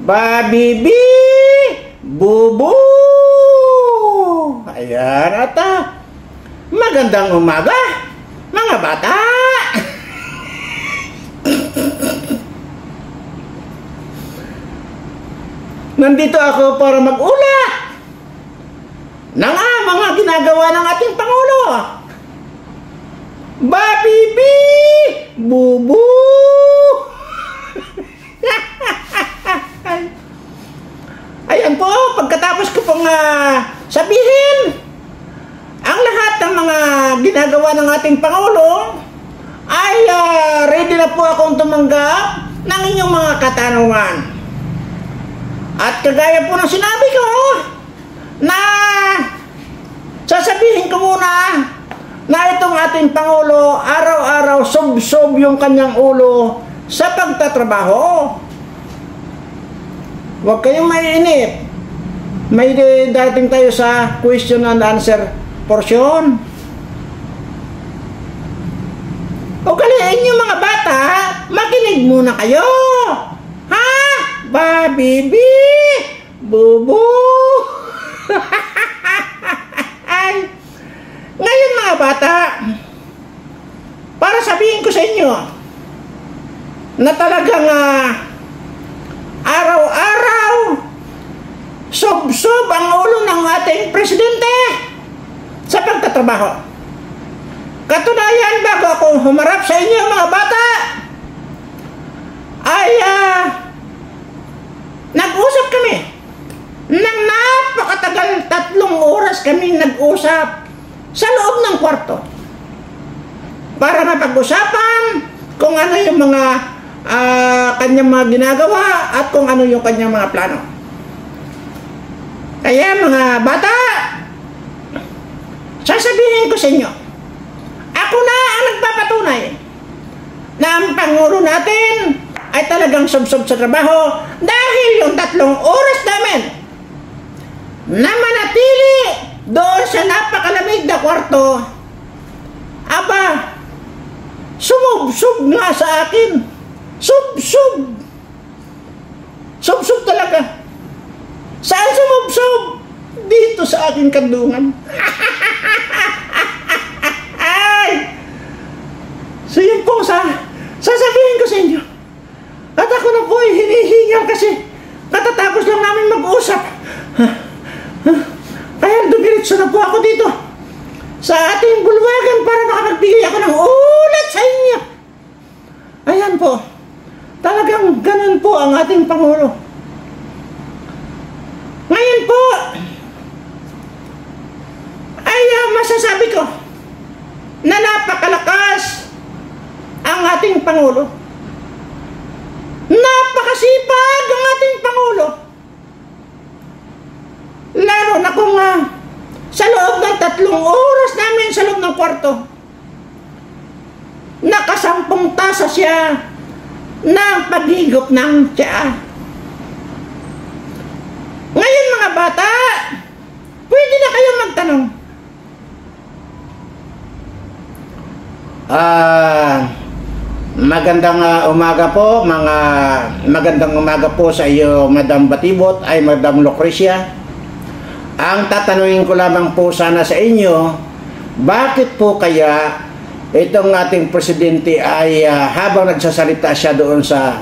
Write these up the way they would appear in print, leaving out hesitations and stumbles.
Babibi! Bubu! Ayan at magandang umaga, mga bata! Nandito ako para mag-ulat ng mga ginagawa ng ating Pangulo. Babibi! Bubu! Ayan po, pagkatapos ko pong sabihin ang lahat ng mga ginagawa ng ating Pangulo, ay ready na po akong tumanggap ng inyong mga katanungan. At kagaya po ng sinabi ko, na sasabihin ko muna na itong ating Pangulo, araw-araw sob-sob yung kanyang ulo sa pagtatrabaho. Huwag kayong mainip. May dating tayo sa question and answer portion. Ugaliin nyo mga bata, makinig muna kayo. Ha? Babibi! Bubu! Ngayon mga bata, para sabihin ko sa inyo na talagang araw-araw sob-sob ang ulo ng ating presidente sa pagtatrabaho. Katunayan, bago ako humarap sa inyo mga bata, ay nag-usap kami ng napakatagal. 3 oras kami nag-usap sa loob ng kwarto para mapag-usapan kung ano yung mga kanyang mga ginagawa at kung ano yung kanyang mga plano. Kaya mga bata, sasabihin ko sa inyo, ako na ang nagpapatunay na ang Pangulo natin ay talagang sob-sob sa trabaho dahil yung 3 oras namin na manatili doon sa napakalamig na kwarto, aba, sumub-sub nga sa akin. Sub-sub. Sub-sub talaga. Saan sumub-sub? Dito sa aking kandungan. Ay! So yun po sasabihin ko sa inyo. At ako na po ay hinihingal kasi katatapos lang namin mag-usap. Kaya dumiritso na po ako dito sa ating bulwagan para makapagbigay ako ng ulat sa inyo. Ayan po. Talagang ganun po ang ating Pangulo. Ngayon po, ay masasabi ko na napakalakas ang ating Pangulo. Napakasipag ang ating Pangulo. Lalo na kung sa loob ng 3 oras namin sa loob ng kwarto, nakasampung tasa siya ng paghigop ng tiya. Ngayon mga bata, pwede na kayong magtanong. Magandang umaga po, magandang umaga po sa iyo, Madam Batibot, ay Madam Lucrecia. Ang tatanungin ko lamang po sana sa inyo, bakit po kaya itong ating presidente ay habang nagsasalita siya doon sa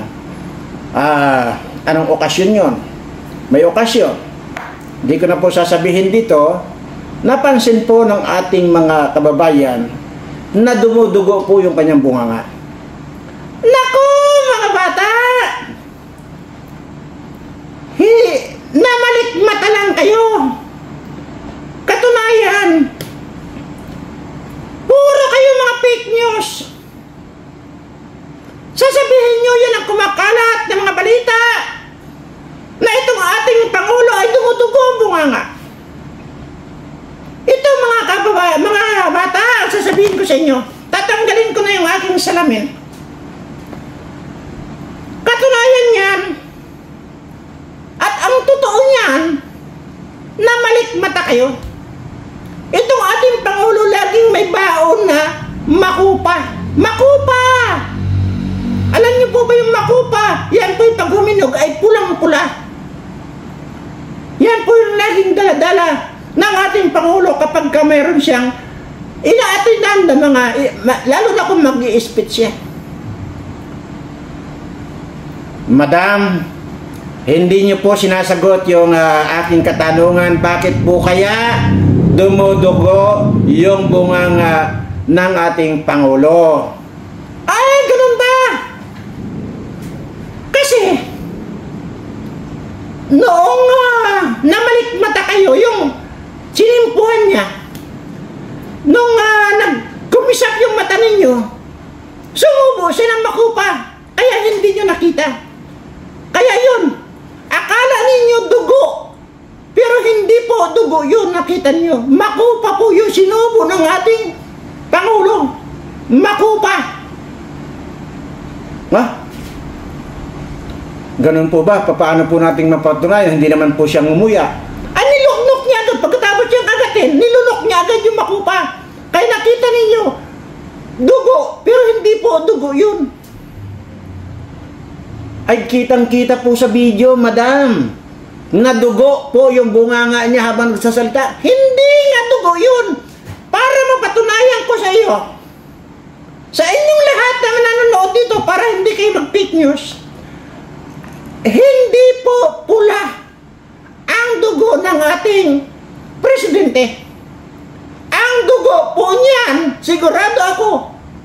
anong okasyon yon? May okasyon. Hindi ko na po sasabihin dito. Napansin po ng ating mga kababayan na dumudugo po yung kanyang bunganga. Naku, mga bata! Namalikmata lang kayo. Katunayan, puro kayo mga fake news. Sasabihin nyo yan ang kumakalat ng mga balita na itong ating Pangulo ay dumudugo ang bunganga. Ito mga bata, sasabihin ko sa inyo, tatanggalin ko na yung aking salamin. Katunayan yan, at ang totoo niyan, na malikmata kayo. Itong ating Pangulo laging may baon na makupa. Makupa! Alam niyo po ba yung makupa? Yan po yung pag niyog ay pulang-pula. Yan po yung laging dala-dala ng ating Pangulo kapag ka mayroon siyang ina-attendan na mga, lalo na kung mag-i-speech siya. Madam, hindi niyo po sinasagot yung aking katanungan. Bakit po kaya dumudugo yung bunganga ng ating Pangulo? Ay, ganun ba? Kasi noong namalikmata kayo yung sinimpuhan niya, nung nagkumisap yung mata ninyo, sumubo siya ng makupa, kaya hindi nyo nakita. Kaya yun, akala ninyo dugo, pero hindi po dugo yun, nakita niyo. Makupa po yung sinubo ng ating Pangulo. Makupa. Ha? Ganun po ba? Paano po nating mapatunayan? Hindi naman po siyang umuya. Nilunok niya agad. Pagkatapos siyang kagatin, nilunok niya agad yung makupa. Kaya nakita ninyo, dugo, pero hindi po dugo yun. Ay, kitang-kita po sa video, madam. Nadugo po yung bunganga niya habang nagsasalita. Hindi nga dugo yun. Para mapatunayan ko sa iyo, sa inyong lahat na nanonood dito, para hindi kayo mag-fake news, hindi po pula ang dugo ng ating presidente. Ang dugo po niyan, sigurado ako,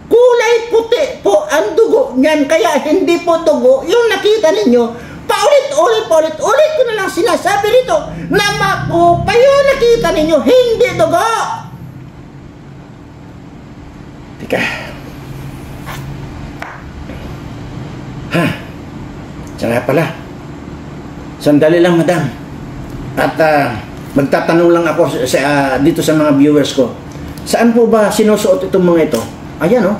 kulay puti po ang dugo niyan. Kaya hindi po dugo yung nakita ninyo. Paulit-ulit ko na lang sinasabi rito na makupa yung nakita ninyo, hindi dugo. Teka. Siya pala. Sandali lang, madam. At magtatanong lang ako dito sa mga viewers ko. Saan po ba sinusuot itong mga ito? Ayan, oh.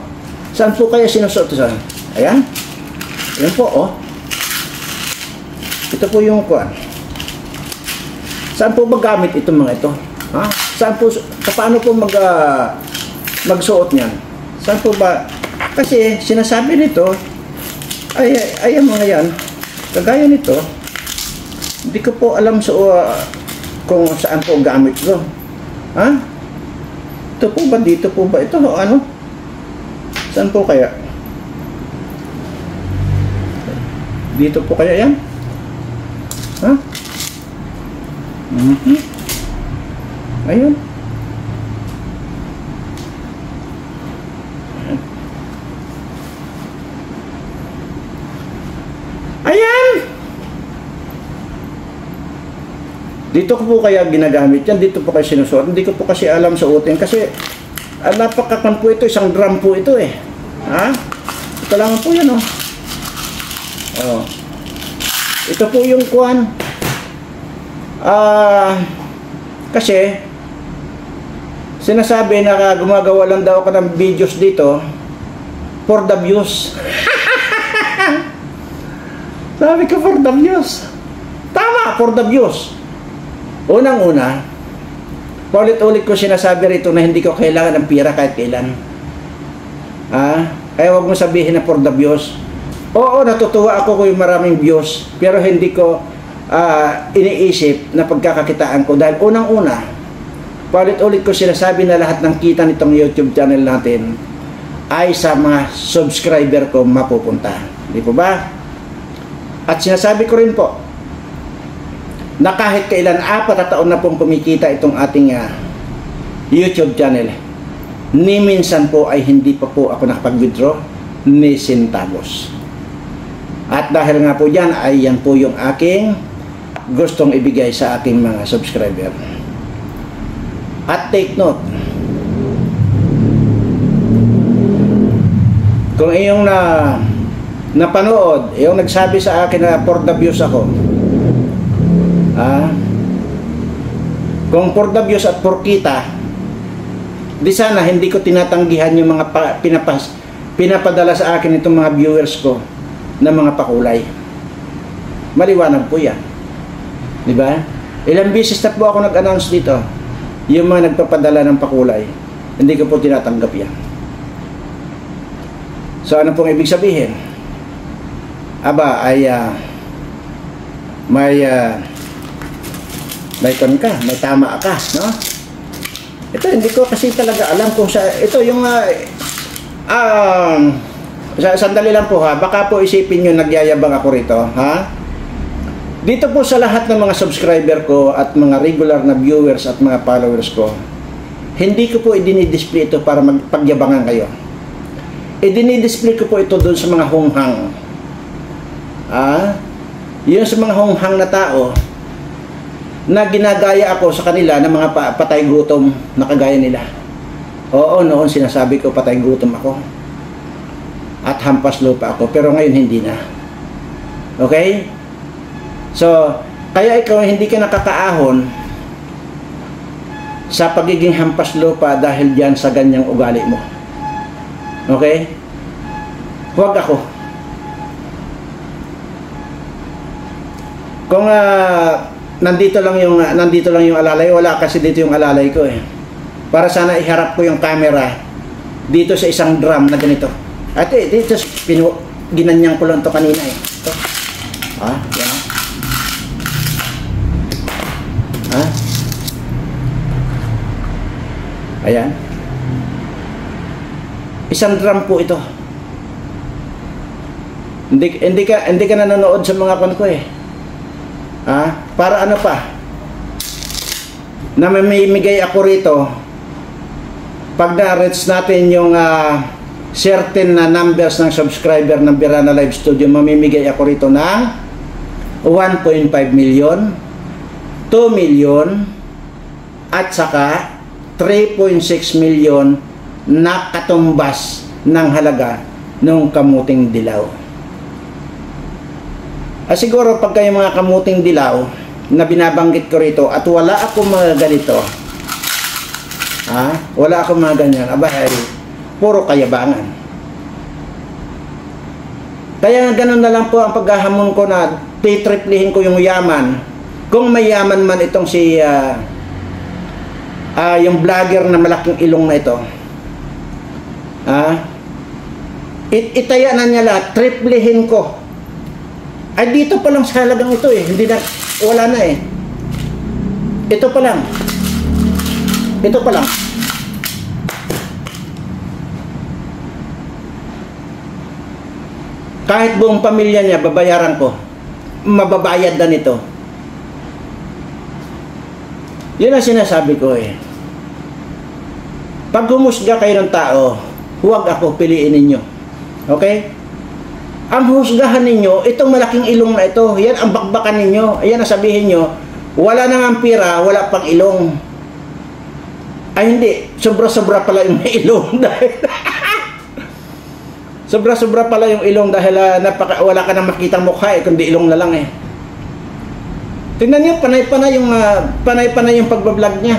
Saan po kaya sinusuot ito? Ayan. Ayan po, oh. Ito po yung kuwan. Saan po ba gamit itong mga ito? Ha? Saan po, paano po magsuot niyan? Saan po ba? Kasi sinasabi nito, ay mga yan, kagaya nito, hindi ko po alam kung saan po gamit ito. Ha? Ito po ba? Dito po ba? Ito ano? Saan po kaya? Dito po kaya yan? Ha? Ayun. Ayan! Dito ko po kaya ginagamit yan. Dito po kayo sinusuot. Hindi ko po kasi alam suotin. Kasi napakakan po ito. Isang drum po ito eh. Ha? Ito lang po yan, oh. Oh. Ito po yung kuwan. Kasi sinasabi na gumagawa lang daw ako ng videos dito for the views. Sabi ko for the views. Tama, for the views. Unang-una, paulit-ulit ko sinasabi rito na hindi ko kailangan ng pira kahit kailan. Kaya wag mo sabihin na for the views. Oo, natutuwa ako kung maraming views, pero hindi ko iniisip na pagkakakitaan ko. Dahil unang-una, paulit-ulit ko sinasabi na lahat ng kita nitong YouTube channel natin ay sa mga subscriber ko mapupunta. Di po ba? At sinasabi ko rin po na kahit kailan 4 na taon na pong kumikita itong ating YouTube channel, ni minsan po ay hindi pa po ako nakapag-withdraw ni centavos. At dahil nga po dyan, ay yan po yung aking gustong ibigay sa aking mga subscriber. At take note, kung iyong napanood, yung nagsabi sa akin na for the views ako, kung for the views at for kita, di sana hindi ko tinatanggihan yung mga pinapadala sa akin itong mga viewers ko na mga pakulay. Maliwanag po yan, di ba? Ilang beses na po ako nag-announce dito, yung mga nagpapadala ng pakulay, hindi ko po tinatanggap yan. So ano pong ibig sabihin? Aba ay may kon ka, may tama ka, no? Ito hindi ko kasi talaga alam kung sa ito yung sandali lang po ha, baka po isipin nyo nagyayabang ako rito, ha? Dito po sa lahat ng mga subscriber ko at mga regular na viewers at mga followers ko, hindi ko po i-display ito para magpagyabangan kayo. I-display ko po ito doon sa mga hunghang. Yun sa mga hunghang na tao na ginagaya ako sa kanila ng mga patay gutom na kagaya nila. Oo, noon sinasabi ko patay gutom ako at hampas lupa ako, pero ngayon hindi na. Okay? So, kaya ikaw hindi ka nakakaahon sa pagiging hampas lupa dahil diyan sa ganyang ugali mo. Okay? Huwag ako. Kung nandito lang yung alalay, wala kasi dito yung alalay ko eh. Para sana iharap ko yung camera dito sa isang drum na ganito. At dito ginanyang ko lang to kanina eh. Ito. Yan. Ayan. Isang drum po ito. Hindi ka nanonood sa mga kon ko eh. Para ano pa? Na mamimigay ako rito pag na-reach natin yung certain na numbers ng subscriber ng Birana Live Studio, mamimigay ako rito ng 1.5 million, 2 million, at saka 3.6 million na katumbas ng halaga ng kamuting dilaw. Siguro pag kayo mga kamuting dilaw na binabanggit ko rito at wala akong mga ganito, wala akong mga ganyan, puro kayabangan. Kaya ganun na lang po ang paghahamon ko na titriplihin ko yung yaman. Kung may yaman man itong si yung vlogger na malaking ilong na ito, itaya na niya lahat, triplihin ko. Ay dito pa lang sa halagang ito eh, hindi na, wala na eh. Ito pa lang. Kahit buong pamilya niya, babayaran ko. Mababayad na nito. Yun ang sinasabi ko eh. Pag humusga kayo ng tao, huwag ako piliin ninyo. Okay? Ang husgahan ninyo, itong malaking ilong na ito, yan ang bakbakan ninyo. Ayan ang sabihin nyo, wala nang ang pira, wala pang ilong. Ay hindi, sobra-sobra pala yung ilong dahil sobra-sobra pala yung ilong dahil wala ka nang makitang mukha eh, kundi ilong na lang eh. Tingnan niyo, panay-panay yung pagbablog niya.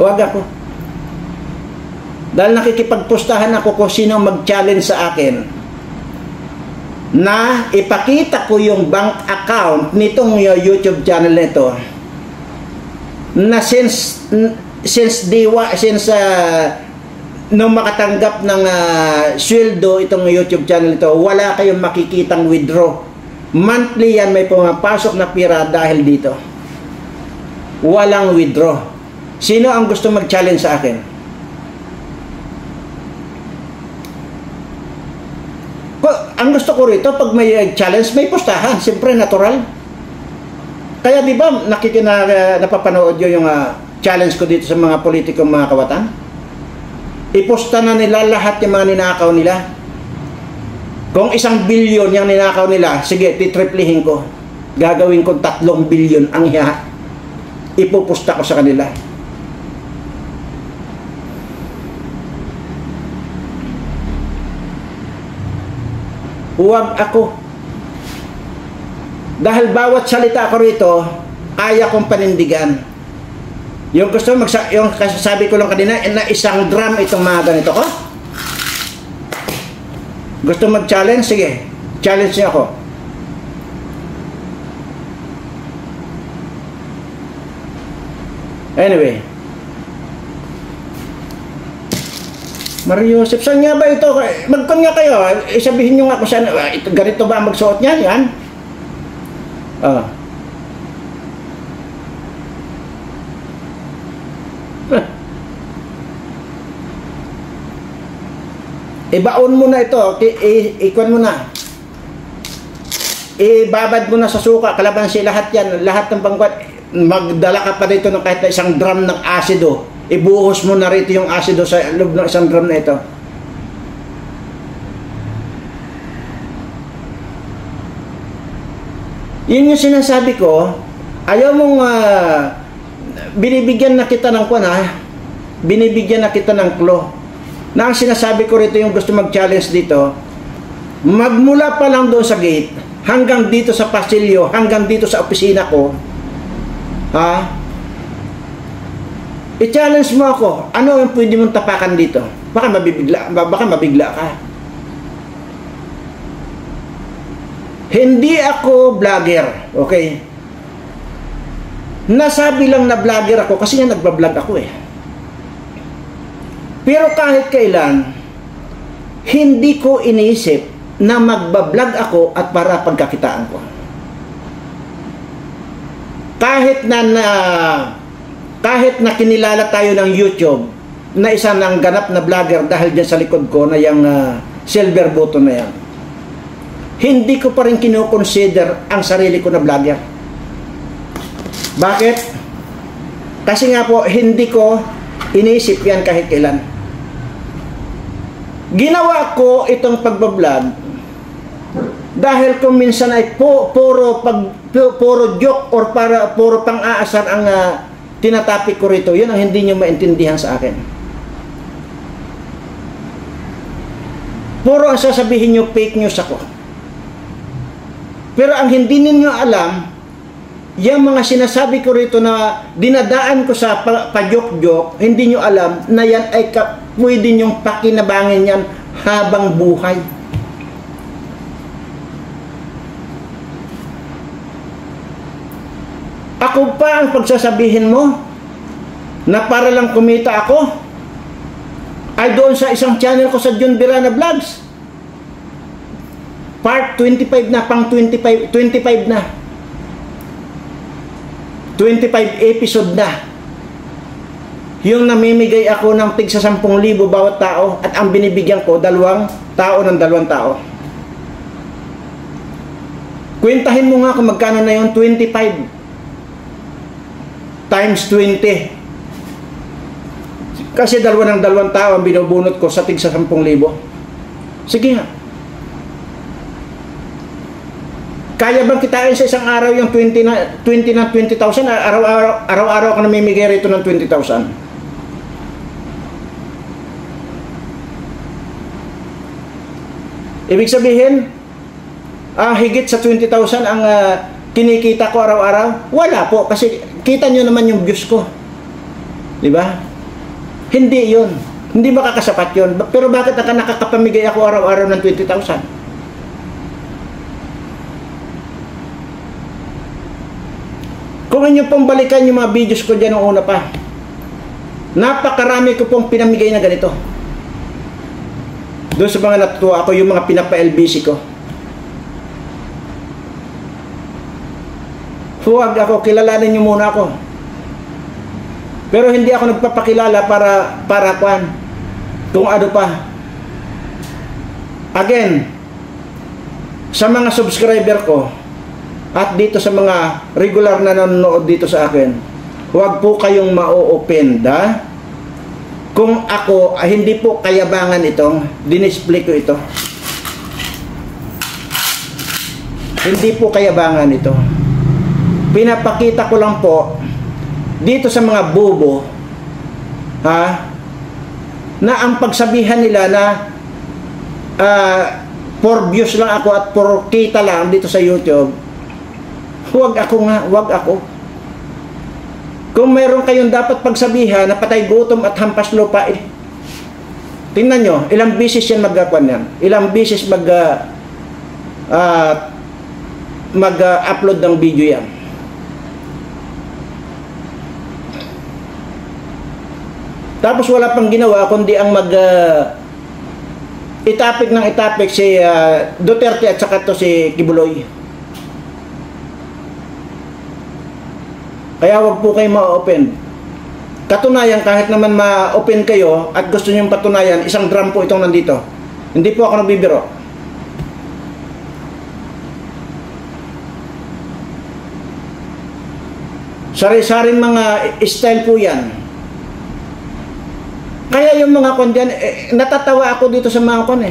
Huwag ako. Dahil nakikipagpustahan ako kung sino mag-challenge sa akin na ipakita ko yung bank account nitong YouTube channel nito na since nung makatanggap ng sweldo itong YouTube channel ito, wala kayong makikitang withdraw. Monthly yan may pumapasok na pira dahil dito. Walang withdraw. Sino ang gusto mag-challenge sa akin? Ang gusto ko rito, pag may challenge, may pustahan. Siyempre, natural. Kaya di ba, napapanood nyo yung challenge ko dito sa mga politikong mga kawatan? Iposta na nila lahat yung mga ninakaw nila. Kung 1 billion yung ninakaw nila, sige, titriplihin ko. Gagawin ko 3 billion ang ipupusta ko sa kanila. Huwag ako. Dahil bawat salita ko rito, kaya kong panindigan. Yung gusto, yung sabi ko lang kanina, na 1 drum itong mga ganito ko. Gusto mag-challenge? Sige, challenge niyo ako. Anyway, Mario Joseph, saan nga ba ito? Magkon nga kayo, sabihin nyo nga kung saan, ito, ganito ba ang magsuot niyan? Yan. Ibaon mo na ito, ikon mo na. Ibabad mo na sa suka, kalabansi, lahat yan, lahat ng bangkwat. Magdala ka pa dito ng kahit na isang drum ng asido. Ibuhos mo na rito yung asido sa loob ng isang drum na ito. Yun yung sinasabi ko, ayaw mong binibigyan na kita ng kwan ha, binibigyan na kita ng clue. Na ang sinasabi ko rito yung gusto mag-challenge dito, magmula pa lang doon sa gate, hanggang dito sa pasilyo, hanggang dito sa opisina ko, ha? I-challenge mo ako, ano yung pwede mong tapakan dito? Baka mabigla ka. Hindi ako vlogger, okay? Nasabi lang na vlogger ako kasi nga nagbablog ako eh. Pero kahit kailan, hindi ko iniisip na magbablog ako at para pagkakitaan ko. Kahit na kinilala tayo ng YouTube na isa ng ganap na vlogger dahil dyan sa likod ko na yung silver button na yan, hindi ko pa rin kinoconsider ang sarili ko na vlogger. Bakit? Kasi nga po, hindi ko iniisip yan kahit kailan. Ginawa ko itong pagbablog dahil kung minsan ay puro joke or puro pang-aasar ang tinatapik ko rito, yun ang hindi nyo maintindihan sa akin. Puro ang sasabihin nyo, fake news ako. Pero ang hindi ninyo alam, yung mga sinasabi ko rito na dinadaan ko sa pa-joke-joke, hindi nyo alam na yan ay pwede nyong pakinabangin yan habang buhay. Ako pa ang pagsasabihin mo na para lang kumita ako ay doon sa isang channel ko sa John Birana Vlogs. Part 25 na, pang 25 na. 25 episode na. Yung namimigay ako ng tig sa 10,000 bawat tao at ang binibigyan ko 2 tao ng 2 tao. Kwentahin mo nga kung magkano na yun, 25 times 20. Kasi 2 ng 2 tao ang binubunot ko sa tig sa 10,000. Sige nga. Kaya bang kitain sa isang araw yung 20 na 20,000? Araw-araw ka namimigay rito ng 20,000. Ibig sabihin, higit sa 20,000 ang kinikita ko araw-araw? Wala po, kasi kita nyo naman yung views ko. Di ba? Hindi yun. Hindi makakasapat yun. Pero bakit nakakapamigay ako araw-araw ng 20,000? Kung inyo pong balikan yung mga videos ko dyan noong una pa, napakarami ko pong pinamigay na ganito. Doon sa mga natutuwa ako, yung mga pinapa-LBC ko. Huwag ako, kilalanin nyo muna ako. Pero hindi ako nagpapakilala para kung ano pa. Again, sa mga subscriber ko, at dito sa mga regular na nanonood dito sa akin, huwag po kayong ma-o-openda kung ako hindi po kayabangan itong dinisplay ko ito. Hindi po kayabangan ito. Pinapakita ko lang po dito sa mga bobo na ang pagsabihan nila na for views lang ako at for kita lang dito sa YouTube. Huwag ako nga, huwag ako. Kung meron kayong dapat pagsabihan na patay gutom at hampas lupa, tingnan nyo, ilang beses yan magkakuan yan. Ilang beses mag-upload ng video yan. Tapos wala pang ginawa kundi ang itapik ng itapik si Duterte at saka to si Kibuloy. Kaya wag po kayo ma-open. Katunayan, kahit naman ma-open kayo at gusto nyo patunayan, isang drum po itong nandito. Hindi po ako nagbibiro. Sari-saring mga style po yan. Kaya yung mga kon dyan, natatawa ako dito sa mga kon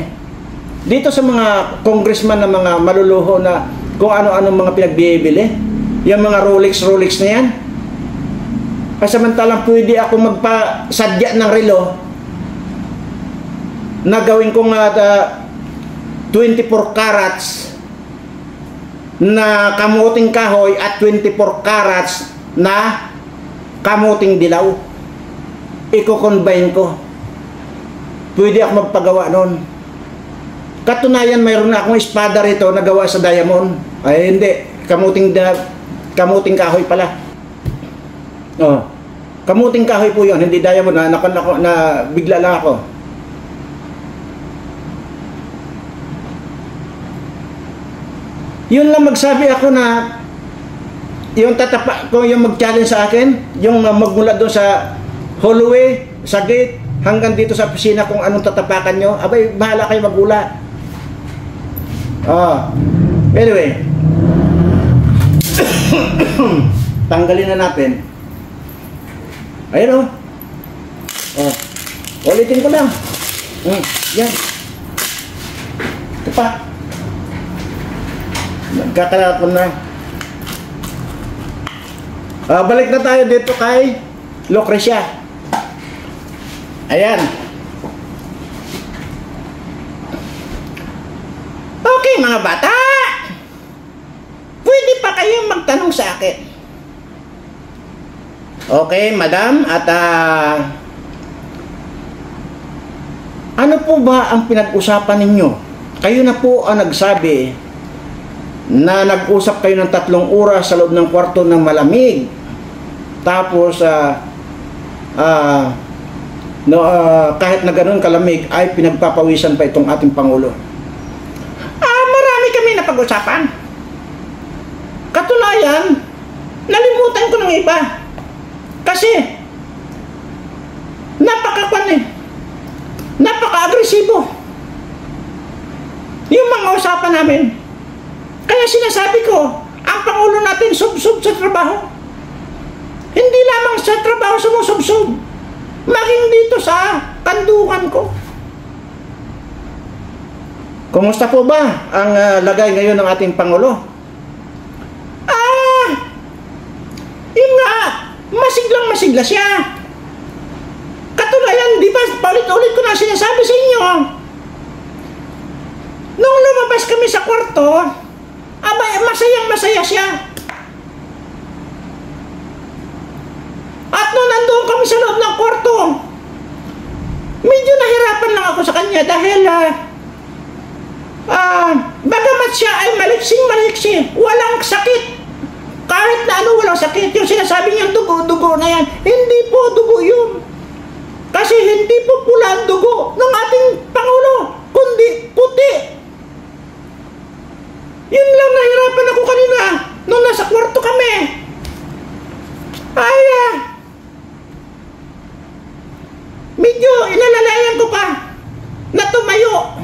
dito sa mga congressman na mga maluluho na kung ano-ano mga pinagbibili. Yung mga Rolex na yan. Samantalang pwede ako magpasadya ng relo na gawin kong 24 carats na kamuting kahoy at 24 carats na kamuting dilaw. Iko-combine ko. Pwede ako magpagawa nun. Katunayan, mayroon na akong espada rito na gawa sa diamond. Ay hindi, kamuting kahoy pala. Oh. Kamuting kahoy po 'yon, hindi diamond na bigla lang ako. Yun lang magsabi ako na yung tatapa ko yung mag-challenge sa akin, yung magmula doon sa hallway, sa gate, hanggang dito sa opisina kung anong tatapakan nyo, abay, bahala kayo magula. Anyway, tanggalin na natin. Ayun ulitin ko lang. Yan. Ito pa. Nagkakalapon na. Balik na tayo dito kay Lucrecia. Ayan. Okay mga bata, pwede pa kayong magtanong sa akin. Okay, madam, at ano po ba ang pinag-usapan ninyo? Kayo na po ang nagsabi na nag-usap kayo ng 3 oras sa loob ng kwarto ng malamig. Tapos, kahit na ganoon kalamig, ay pinagpapawisan pa itong ating Pangulo. Marami kami na pag-usapan. Katunayan, nalimutan ko ng iba. Kasi, napaka-agresibo yung mga usapan namin. Kaya sinasabi ko, ang Pangulo natin sub-sub sa trabaho. Hindi lamang sa trabaho sumusub-sub, maging dito sa kandukan ko. Kumusta po ba ang lagay ngayon ng ating Pangulo? Yun nga, masiglang-masigla siya. Katunayan, di ba, paulit-ulit ko na sinasabi sa inyo, nung lumabas kami sa kwarto, masayang-masaya siya. At nung nandoon kami sa loob ng kwarto, medyo nahirapan lang ako sa kanya dahil bagamat siya ay maliksing-maliksi, walang sakit. Kahit na ano, walang sakit. Yung sinasabi niyang dugo-dugo na yan, hindi po dugo yun. Kasi hindi po pula ang dugo ng ating Pangulo, kundi puti. Yun lang, nahirapan ako kanina nung nasa kwarto kami. Medyo inalalayan ko pa na tumayo.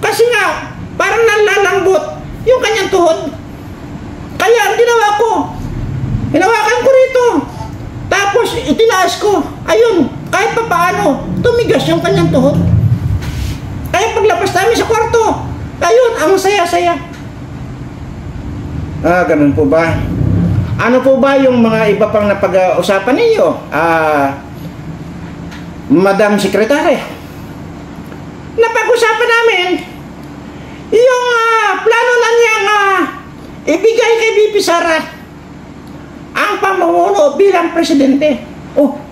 Kasi nga, parang nalalambot yung kanyang tuhod. Kaya ang ginawa ko, hinawakan ko rito. Tapos itinaas ko. Ayun, kahit pa paano, tumigas yung kanyang tuhod. Kaya paglabas namin sa kwarto, ayun, ang saya-saya. Ganun po ba? Ano po ba yung mga iba pang napag-usapan ninyo? Madam Secretary, napag-usapan namin yung plano na niyang ibigay kay VP Sara ang pamumuno bilang presidente.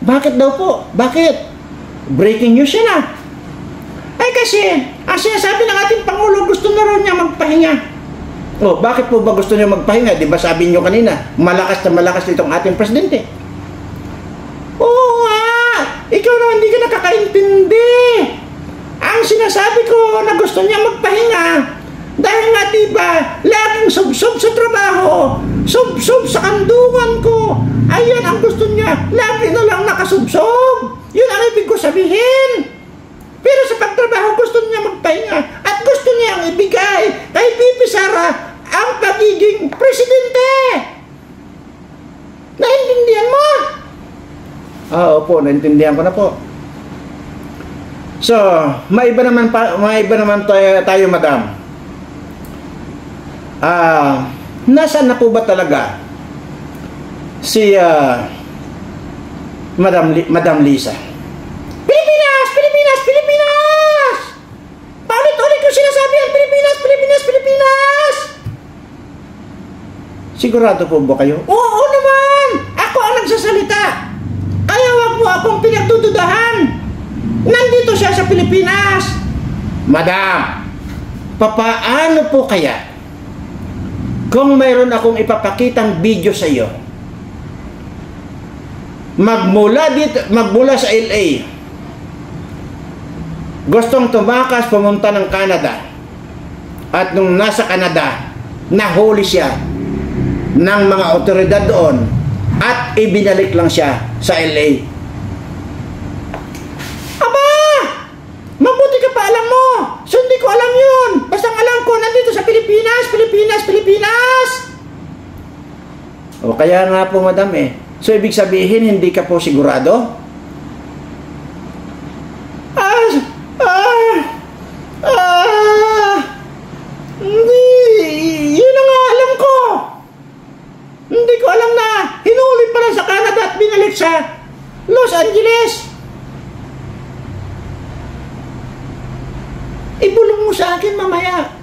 Bakit daw po? Bakit? Breaking news yan kasi, ang sinasabi ng ating Pangulo, gusto na rin niya magpahinga. Bakit po ba gusto niya magpahinga? Di ba sabi niyo kanina, malakas na malakas itong ating presidente? Oo nga! Ikaw na hindi ka nakakaintindi! Ang sinasabi ko na gusto niya magpahinga dahil nga diba, laging sub-sub sa trabaho, sub-sub sa kandungan ko. Ayan ang gusto niya, lagi na lang nakasub-sub. Yun ang ibig ko sabihin. Pero sa pagtrabaho, gusto niya magpahinga at gusto niyang ibigay kay VP Sara ang pagiging presidente. Naintindihan mo? Opo, naintindihan ko na po. So, maiba naman tayo, madam. Nasaan na po ba talaga si Madam Lisa? Pilipinas! Pilipinas! Pilipinas! Paulit-ulit ko sinasabi ang Pilipinas! Pilipinas! Pilipinas! Sigurado po ba kayo? Oo naman! Ako ang nagsasalita. Kaya wag mo akong pinagdududahan. Nandito siya sa Pilipinas. Madam, papaano po kaya kung mayroon akong ipapakitang video sa iyo magmula sa LA, gustong tumakas pumunta ng Canada, at nung nasa Canada nahuli siya ng mga otoridad doon at ibinalik lang siya sa LA. Mabuti ka pa alam mo. So hindi ko alam yun. Basta alam ko nandito sa Pilipinas, Pilipinas, Pilipinas. O kaya nga po, madam eh. So ibig sabihin hindi ka po sigurado? Hindi. Yun ang alam ko. Hindi ko alam na hinuli pala sa Canada at binalik sa Los Angeles. Ibulong mo sa akin mamaya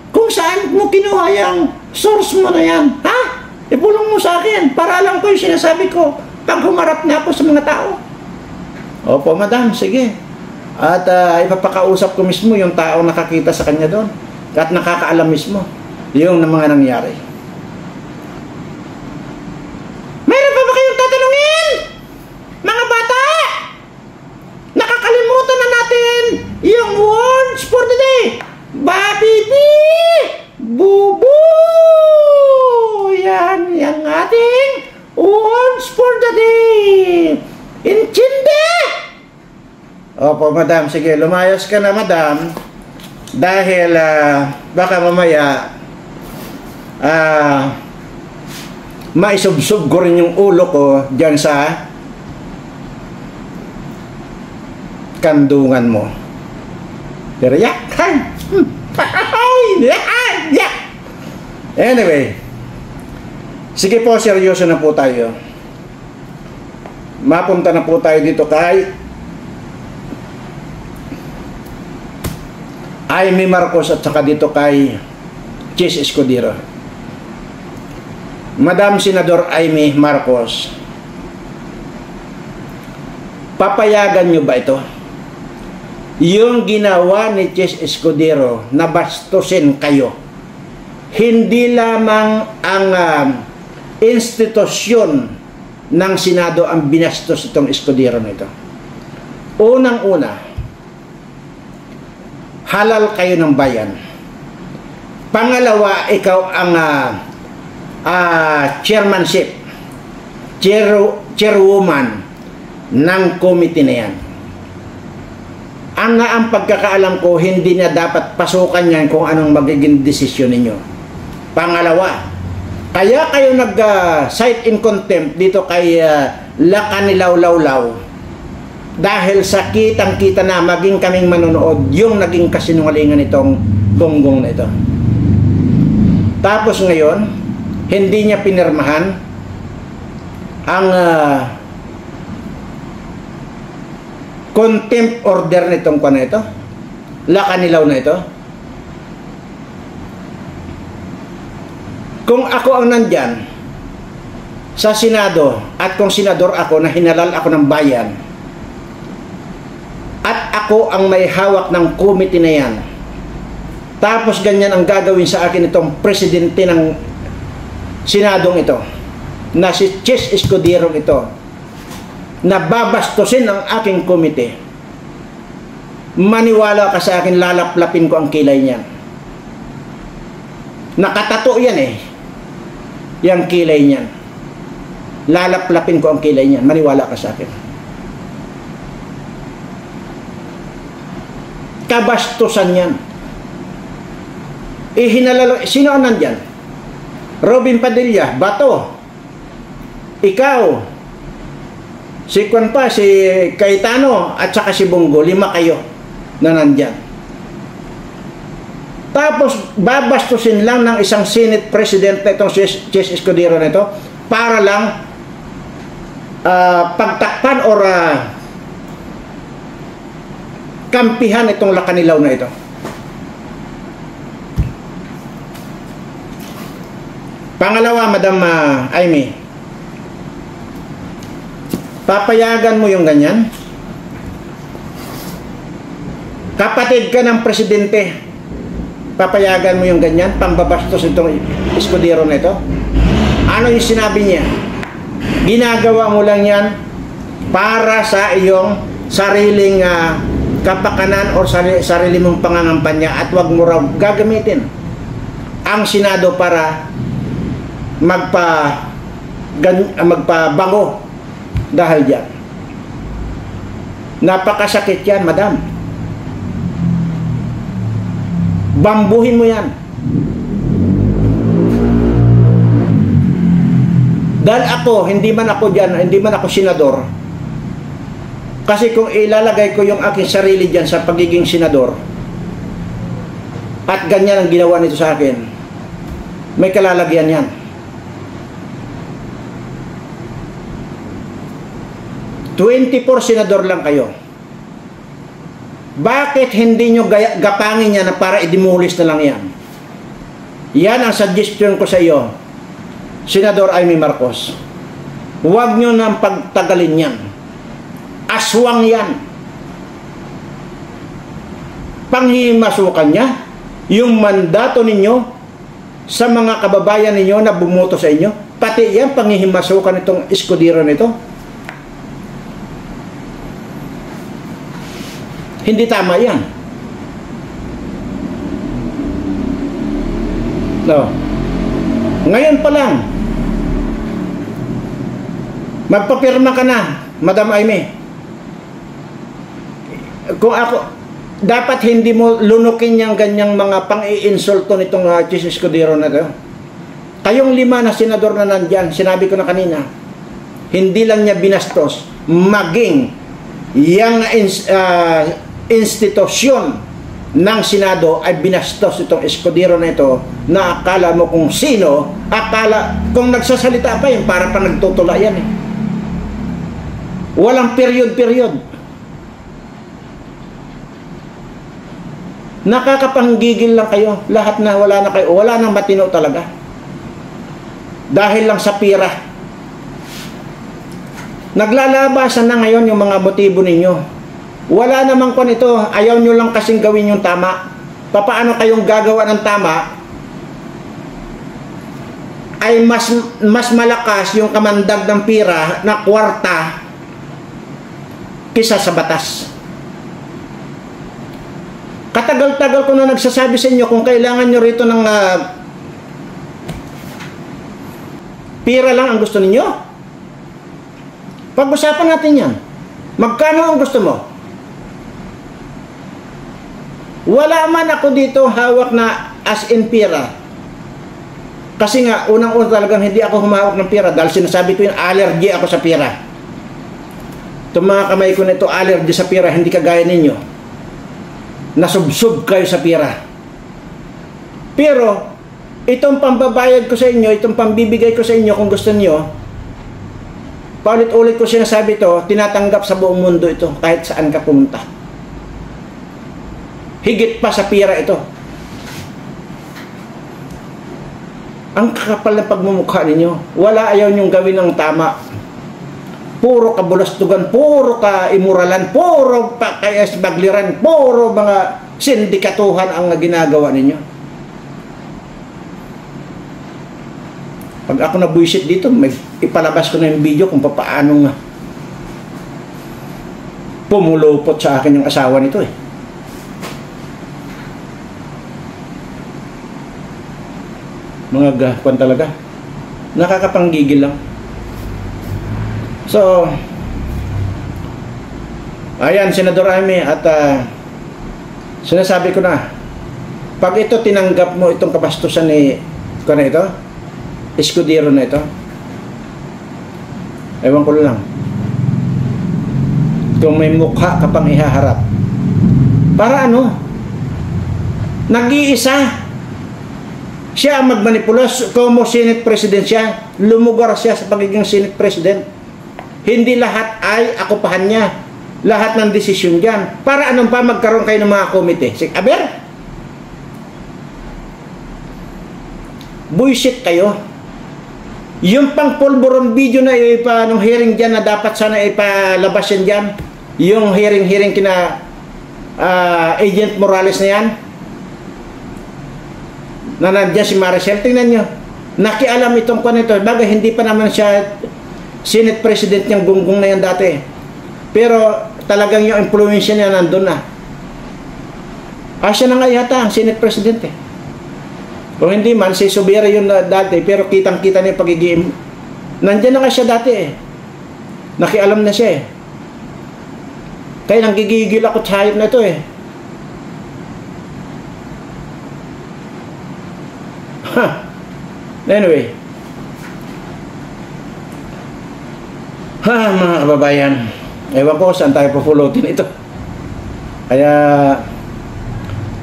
kung saan mo kinuha yung source mo na yan. Ha? Ibulong mo sa akin para alam ko yung sinasabi ko pag humarap na ako sa mga tao. Opo, madam, sige. At ipapakausap ko mismo yung tao nakakita sa kanya doon at nakakaalam mismo yung mga nangyari. Mayroon pa ba kayong tatanungin? Mga bata! Nakakalimutan na natin yung words for the day. Babibi! Bubu! Yan yung ating words for the day. Intindi? Opo, madam. Sige, lumayas ka na, madam. Dahil baka mamaya maisubsub ko rin yung ulo ko dyan sa kandungan mo. Pero anyway, sige po, seryoso na po tayo. Mapunta na po tayo dito kay Amy Marcos at saka dito kay Chis Escudero. Madam Senador Amy Marcos, papayagan nyo ba ito? Yung ginawa ni Chis Escudero na bastusin kayo, hindi lamang ang institusyon ng Senado ang binastos itong Escudero nito. Unang-una, halal kayo ng bayan. Pangalawa, ikaw ang chairmanship, chairwoman ng committee na yan. Ang pagkakaalam ko, hindi na dapat pasukan yan kung anong magiging desisyon ninyo. Pangalawa, kaya kayo nag-cite in contempt dito kay Lacanilao dahil sa kitang-kita na maging kaming manonood yung naging kasinungalingan nitong bongbong na ito. Tapos ngayon, hindi niya pinirmahan ang contempt order nitong na ito, Lacanilao na ito. Kung ako ang nandyan sa Senado at kung senador ako na hinalal ako ng bayan at ako ang may hawak ng committee na yan, tapos ganyan ang gagawin sa akin itong presidente ng Senadong ito na si Chis Escudero ito, na babastusin ang aking komite, maniwala ka sa akin, lalaplapin ko ang kilay niyan. Nakatato yan eh. Yang kilay niyan. Lalaplapin ko ang kilay niyan. Maniwala ka sa akin. Kabastusan yan. Sino ang nandyan? Robin Padilla, Bato. Ikaw. Si Kwan pa, si Cayetano, at saka si Bongo. 5 kayo na nandyan. Tapos, babastusin lang ng isang Senate President na itong Chess Escudero na ito para lang pagtakpan or kampihan itong Lakanilaw na ito. Pangalawa, Madam Amy, papayagan mo yung ganyan? Kapatid ka ng presidente, papayagan mo yung ganyan? Pambabastos itong Escudero na ito? Ano yung sinabi niya? Ginagawa mo lang yan para sa iyong sariling kapakanan o sarili mong pangangampanya, at wag mo raw gagamitin ang Senado para magpabango dahil diyan. Napakasakit yan, madam. Bambuhin mo yan. Dahil ako, hindi man ako dyan, hindi man ako senador. Kasi kung ilalagay ko yung aking sarili dyan sa pagiging senador, at ganyan ang ginawa nito sa akin, may kalalagyan yan. "24 senador lang kayo. Bakit hindi nyo gapangin yan na para i-demolish na lang yan?" Yan ang suggestion ko sa iyo, Senador Amy Marcos. Huwag nyo nang pagtagalin yan. Aswang yan. Panghimasukan niya yung mandato ninyo sa mga kababayan ninyo na bumoto sa inyo. Pati yan, panghihimasukan itong Escudero nito. Hindi tama yan. No. Ngayon pa lang, magpapirma ka na, Madam Amy. Kung ako, dapat hindi mo lunukin yung ganyang mga pang-i-insulto nitong Chess Escudero na to. Kayong 5 na senador na nandyan, sinabi ko na kanina, hindi lang niya binastos, maging yung institusyon ng Senado ay binastos itong Escudero na ito, na akala mo kung sino, kung nagsasalita pa yun, para pa nagtutula yan eh. Walang period. Nakakapanggigil lang kayo. Lahat na wala na kayo. Wala nang matino talaga. Dahil lang sa pira. Naglalabasan na ngayon yung mga motibo ninyo. Wala namang kon ito. Ayaw nyo lang kasing gawin yung tama. Papaano kayong gagawa ng tama ay mas malakas yung kamandag ng pira na kwarta kisa sa batas. Katagal-tagal ko na nagsasabi sa inyo, kung kailangan nyo rito ng pira lang ang gusto ninyo, pag-usapan natin yan. Magkano ang gusto mo? Wala man ako dito hawak na as in pira. Kasi nga, unang-una talagang hindi ako humawak ng pira dahil sinasabi ko yung allergy ako sa pira. Itong mga kamay ko na ito, allergy sa pira, hindi kagaya ninyo. Nasubsob kayo sa pira. Pero, itong pambabayad ko sa inyo, itong pambibigay ko sa inyo kung gusto niyo, paulit-ulit ko sinasabi ito, tinatanggap sa buong mundo ito, kahit saan ka pumunta. Higit pa sa pira ito. Ang kakapal na pagmumukha ninyo. Wala, ayaw nyong gawin ng tama. Puro kabulastugan, puro ka-imuralan, puro kayasbagliran, puro mga sindikatuhan ang ginagawa ninyo. Pag ako nabuisit dito, may ipalabas ko na yung video kung paano nga pumulupot sa akin yung asawa nito eh. Mga kwan talaga. Nakakapanggigil lang. So, ayan, Senador Amy, at sinasabi ko na, pag ito tinanggap mo itong kabastusan ni ito, Escudero na ito, ewan ko lang, kung may mukha ka pang ihaharap, para ano, nag-iisa, siya ang magmanipula, como Senate President siya, lumugar siya sa pagiging Senate President. Hindi lahat ay akupahan niya. Lahat ng desisyon dyan. Para anong pa magkaroon kayo ng mga komite? Aber? Buisit kayo. Yung pang pulburon video na nung hearing dyan na dapat sana ipalabas yan dyan. Yung hearing kina Agent Morales na yan. Na nandiyan si Maricel. Tingnan nyo. Nakialam itong kwan ito. Bagay hindi pa naman siya Senate President niyang gunggong na yan dati. Pero talagang yung influensya niya nandun na. Siya na nga yata ang Senate President eh. Kung hindi man, si Subira yun dati, pero kitang-kita niya pagiging, nandiyan na nga siya dati eh. Nakialam na siya eh. Kaya nang gigigil ako sa hayop na ito eh. Anyway. Mga kababayan, ewan ko saan tayo pupulotin ito. Kaya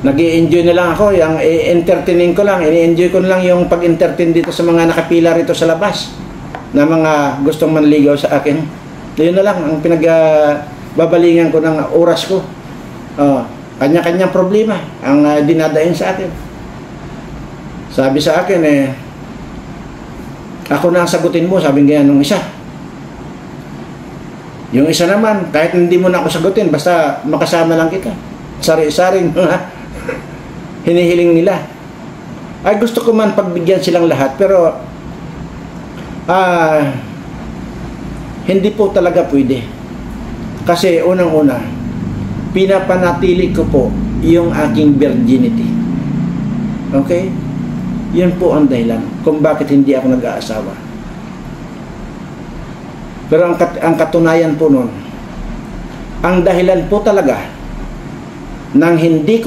nag-i-enjoy na lang ako, yung entertaining ko lang, ini-enjoy ko na lang yung pag-entertain dito sa mga nakapila rito sa labas na mga gustong manligaw sa akin. Yun na lang ang pinagbabalingan ko ng oras ko. Kanya-kanyang problema ang dinadain sa akin. Sabi sa akin ako na ang sagutin mo, sabi nga nung isa. Yung isa naman, kahit hindi mo na ako sagutin, basta makasama lang kita. Sari-saring hinihiling nila. Ay gusto ko man pagbigyan silang lahat, pero hindi po talaga pwede. Kasi unang-una, pinapanatili ko po yung aking virginity. Okay? Yan po ang dahilan kung bakit hindi ako nag-aasawa. Pero ang katunayan po nun, ang dahilan po talaga nang hindi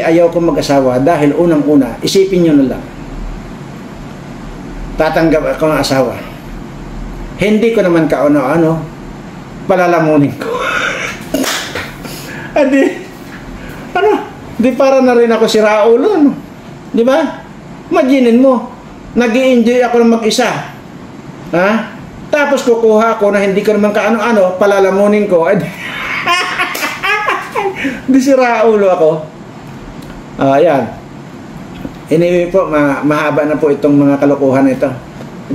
ayaw ko mag-asawa dahil unang-una, isipin nyo na lang, tatanggap ako ng asawa. Hindi ko naman kaano-ano, palalamunin ko. Di para na rin ako si Raulo, no? Di ba? Imaginin mo, nag-i-enjoy ako ng mag-isa. Tapos kukuha ako na hindi ko naman kaano-ano, palalamunin ko. Di si Raulo ako. Ayan. Anyway po, mahaba na po itong mga kalokohan ito.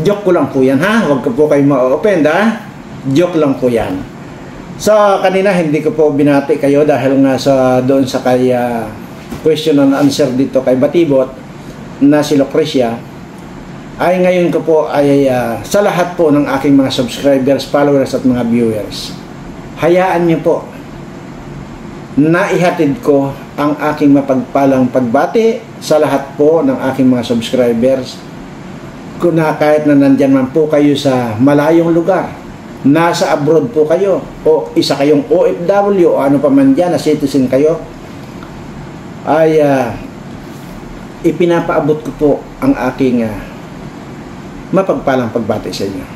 Joke ko lang po yan, ha? Huwag ko po kayo ma-offend, ha? Joke lang po yan. So, kanina hindi ko po binati kayo dahil nga doon sa kay question and answer dito kay Batibot na si Lucrecia. Ay ngayon ko po ay sa lahat po ng aking mga subscribers, followers at mga viewers. Hayaan niyo po na ihatid ko ang aking mapagpalang pagbati sa lahat po ng aking mga subscribers. Kung kahit na nandyan man po kayo sa malayong lugar, nasa abroad po kayo, o isa kayong OFW o ano pa man dyan na citizen kayo, ay ipinapaabot ko po ang aking mapagpalang pagbati sa inyo.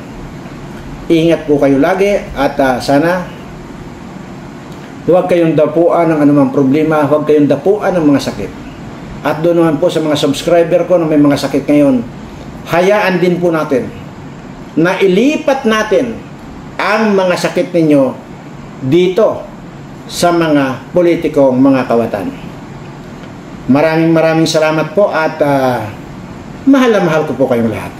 Ingat po kayo lagi at sana huwag kayong dapuan ng anumang problema, huwag kayong dapuan ng mga sakit. At doon naman po sa mga subscriber ko na may mga sakit ngayon, hayaan din po natin na ilipat natin ang mga sakit ninyo dito sa mga politikong mga kawatan. Maraming salamat po at mahal na mahal ko po kayong lahat.